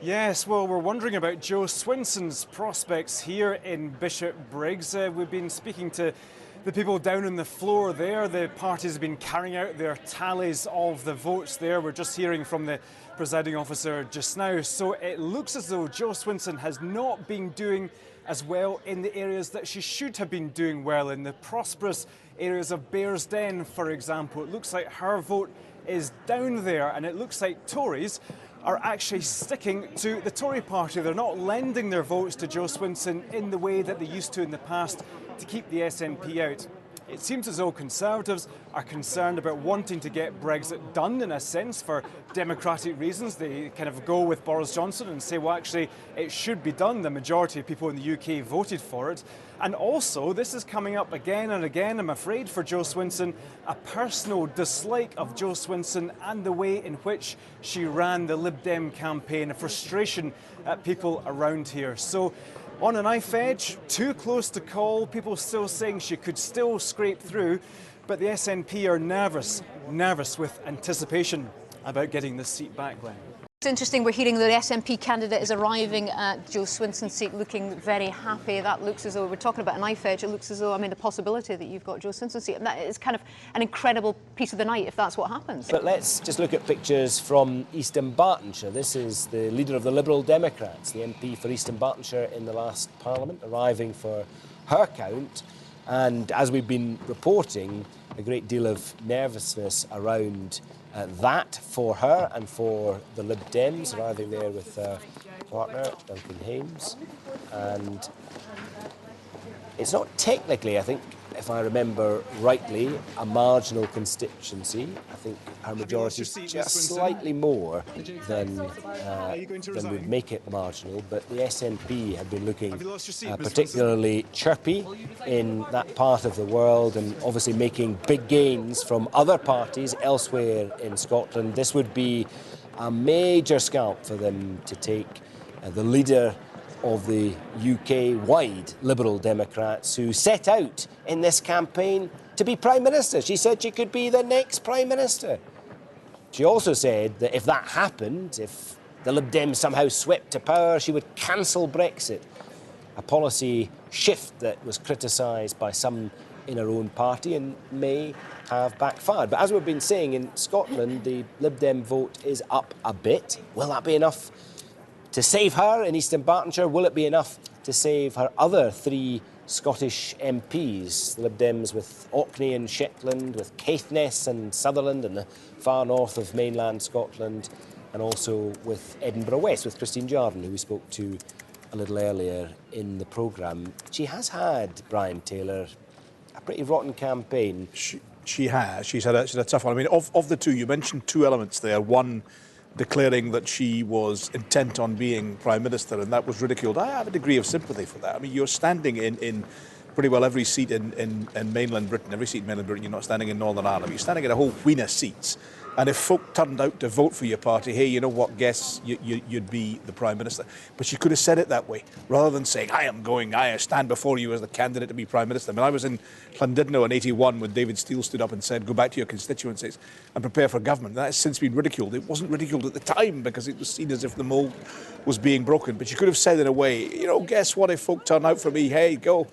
Yes, well, we're wondering about Jo Swinson's prospects here in Bishop Briggs. We've been speaking to the people down on the floor there. The parties have been carrying out their tallies of the votes there. We're just hearing from the presiding officer just now. So it looks as though Jo Swinson has not been doing as well in the areas that she should have been doing well in. The prosperous areas of Bearsden, for example. It looks like her vote is down there, and it looks like Tories are actually sticking to the Tory party. They're not lending their votes to Jo Swinson in the way that they used to in the past to keep the SNP out. It seems as though Conservatives are concerned about wanting to get Brexit done, in a sense, for democratic reasons. They kind of go with Boris Johnson and say, well, actually, it should be done. The majority of people in the UK voted for it. And also, this is coming up again and again, I'm afraid, for Jo Swinson, a personal dislike of Jo Swinson and the way in which she ran the Lib Dem campaign, a frustration at people around here. So, on a knife edge, too close to call, people still saying she could still scrape through, but the SNP are nervous with anticipation about getting this seat back, Glenn. It's interesting, we're hearing the SNP candidate is arriving at Jo Swinson's seat looking very happy. That looks as though, we're talking about a knife edge, it looks as though, I mean, the possibility that you've got Jo Swinson's seat, and that is kind of an incredible piece of the night if that's what happens. But let's just look at pictures from East Dunbartonshire. This is the leader of the Liberal Democrats, the MP for East Dunbartonshire in the last Parliament, arriving for her count. And as we've been reporting, a great deal of nervousness around that for her and for the Lib Dems, arriving there with partner, Duncan Hames. And it's not technically, I think, if I remember rightly, a marginal constituency. I think her majority is just slightly more than would make it marginal, but the SNP have been looking particularly chirpy in that part of the world and obviously making big gains from other parties elsewhere in Scotland. This would be a major scalp for them to take the leader of the UK-wide Liberal Democrats who set out in this campaign to be Prime Minister. She said she could be the next Prime Minister. She also said that if that happened, if the Lib Dems somehow swept to power, she would cancel Brexit, a policy shift that was criticised by some in her own party and may have backfired. But as we've been saying, in Scotland, the Lib Dem vote is up a bit. Will that be enough to save her in East Dunbartonshire? Will it be enough to save her other three Scottish MPs, the Lib Dems with Orkney and Shetland, with Caithness and Sutherland in the far north of mainland Scotland, and also with Edinburgh West, with Christine Jardine, who we spoke to a little earlier in the programme. She has had, Brian Taylor, a pretty rotten campaign. She has. She's had a tough one. I mean, of the two, you mentioned two elements there. One, declaring that she was intent on being Prime Minister, and that was ridiculed. I have a degree of sympathy for that. I mean, you're standing in pretty well every seat in mainland Britain, every seat in mainland Britain. You're not standing in Northern Ireland. You're standing in a whole wheen of seats. And if folk turned out to vote for your party, hey, you know what, guess you'd be the Prime Minister. But she could have said it that way, rather than saying, I stand before you as the candidate to be Prime Minister. I mean, I was in Llandudno in '81 when David Steele stood up and said, go back to your constituencies and prepare for government. That has since been ridiculed. It wasn't ridiculed at the time because it was seen as if the mould was being broken. But she could have said in a way, you know, guess what, if folk turn out for me, hey, go,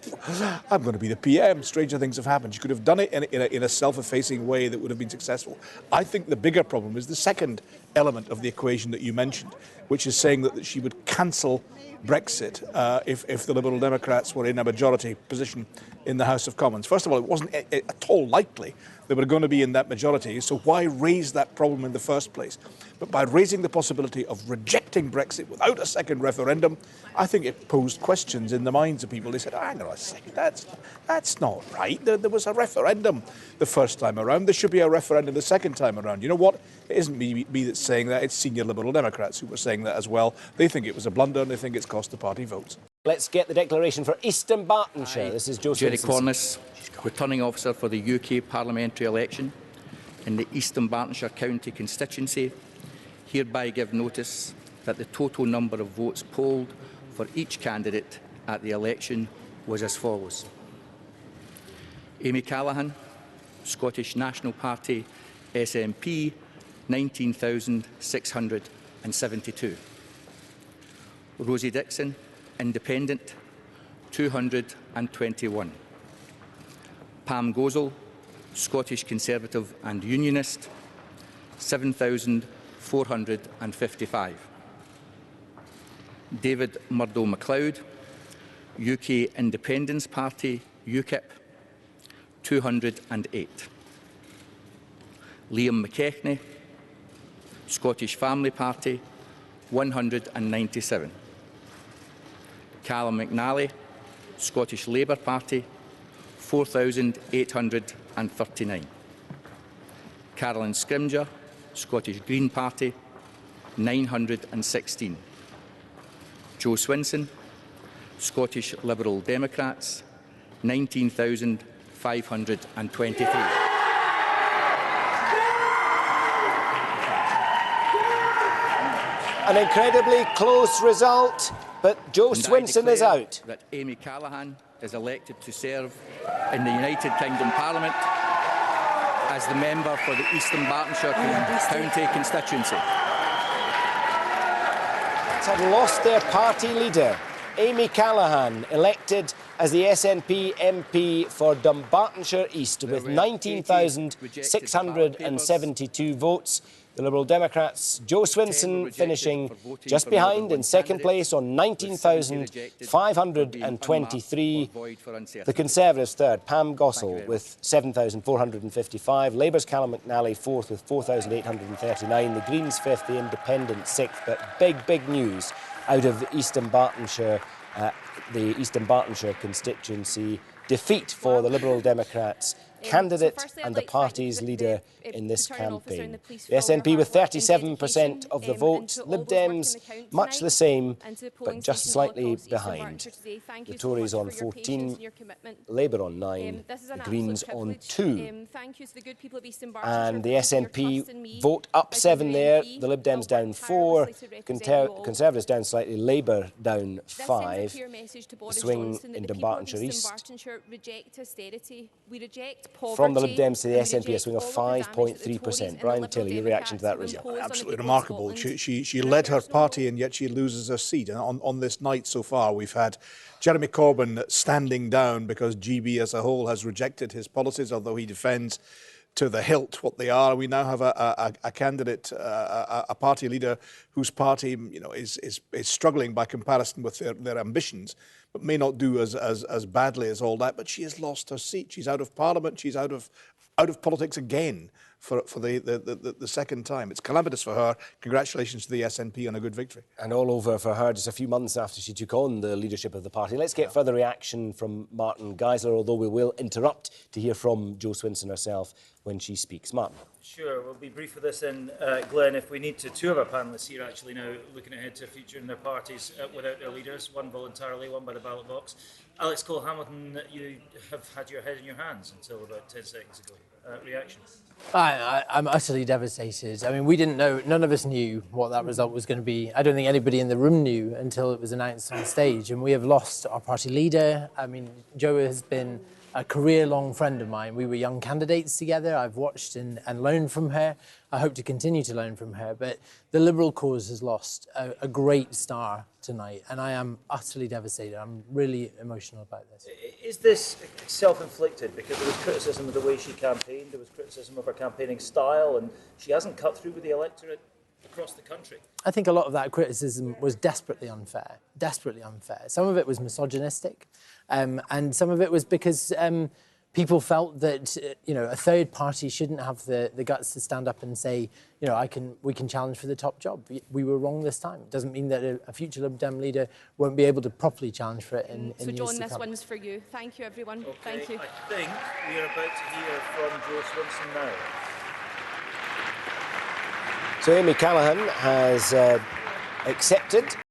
I'm going to be the PM. Stranger things have happened. She could have done it in a self-effacing way that would have been successful. I think the bigger problem is the second element of the equation that you mentioned, which is saying that she would cancel Brexit if the Liberal Democrats were in a majority position in the House of Commons. First of all, it wasn't at all likely they were going to be in that majority, so why raise that problem in the first place? But by raising the possibility of rejecting Brexit without a second referendum, I think it posed questions in the minds of people. They said, hang on a second, that's not right. There was a referendum the first time around. There should be a referendum the second time around. You know what? It isn't me that's saying that. It's senior Liberal Democrats who were saying that as well. They think it was a blunder and they think it's cost the party votes. Let's get the declaration for East Dunbartonshire. This is Jo Swinson. Jerry Cornish, returning officer for the UK parliamentary election in the East Dunbartonshire county constituency, hereby give notice that the total number of votes polled for each candidate at the election was as follows. Amy Callaghan, Scottish National Party, SNP, 19,672. Rosie Dixon, Independent, 221. Pam Gozal, Scottish Conservative and Unionist, 7,455. David Murdo-MacLeod, UK Independence Party, UKIP, 208. Liam McKechnie, Scottish Family Party, 197. Callum McNally, Scottish Labour Party, 4,839. Carolyn Scrimger, Scottish Green Party, 916. Jo Swinson, Scottish Liberal Democrats, 19,523. An incredibly close result, but Jo Swinson is out. That Amy Callaghan is elected to serve in the United Kingdom Parliament as the member for the East Dunbartonshire County constituency. Had lost their party leader. Amy Callaghan elected as the SNP MP for Dunbartonshire East with 19,672 votes. The Liberal Democrats, Jo Swinson, finishing just behind in second place on 19,523. The Conservatives third, Pam Gozal with 7,455. Labour's Callum McNally fourth with 4,839. The Greens fifth, the Independents sixth. But big news out of the East Dunbartonshire constituency. Defeat for the Liberal Democrats candidate and the party's leader in this campaign. The SNP with 37% of the vote, Lib Dems much the same, but just slightly behind. The Tories on 14, Labour on 9, the Greens on 2. And the SNP vote up 7 there, the Lib Dems down 4, Conservatives down slightly, Labour down 5. The swing in Dunbartonshire East. From the Lib Dems to the SNP, a swing of 5.3%. Brian Tilley, your reaction to that result? Absolutely remarkable. She led her party and yet she loses her seat. And on this night so far, we've had Jeremy Corbyn standing down because GB as a whole has rejected his policies, although he defends to the hilt what they are. We now have a candidate, a party leader whose party, is struggling by comparison with their ambitions, but may not do as badly as all that. But she has lost her seat. She's out of Parliament. She's out of politics again for the second time. It's calamitous for her. Congratulations to the SNP on a good victory. And all over for her just a few months after she took on the leadership of the party. Let's get further reaction from Martin Geisler, although we will interrupt to hear from Jo Swinson herself when she speaks. Martin. Sure, we'll be brief for this then, Glenn, if we need to. Two of our panellists here actually now looking ahead to a future in their parties without their leaders, one voluntarily, one by the ballot box. Alex Cole-Hamilton, you have had your head in your hands until about 10 seconds ago. Reaction? I'm utterly devastated. I mean, we didn't know, none of us knew what that result was going to be. I don't think anybody in the room knew until it was announced on stage. And we have lost our party leader. I mean, Jo has been a career-long friend of mine. We were young candidates together. I've watched and learned from her. I hope to continue to learn from her. But the Liberal cause has lost a great star tonight, and I am utterly devastated. I'm really emotional about this. Is this self-inflicted? Because there was criticism of the way she campaigned, there was criticism of her campaigning style, and she hasn't cut through with the electorate across the country. I think a lot of that criticism was desperately unfair. Some of it was misogynistic, and some of it was because people felt that a third party shouldn't have the guts to stand up and say, we can challenge for the top job. We were wrong this time. It doesn't mean that a future Lib Dem leader won't be able to properly challenge for it in So, years John, to this come. one's for you. Thank you, everyone. Okay, Thank you. I think we are about to hear from Jo Swinson now. So Amy Callaghan has accepted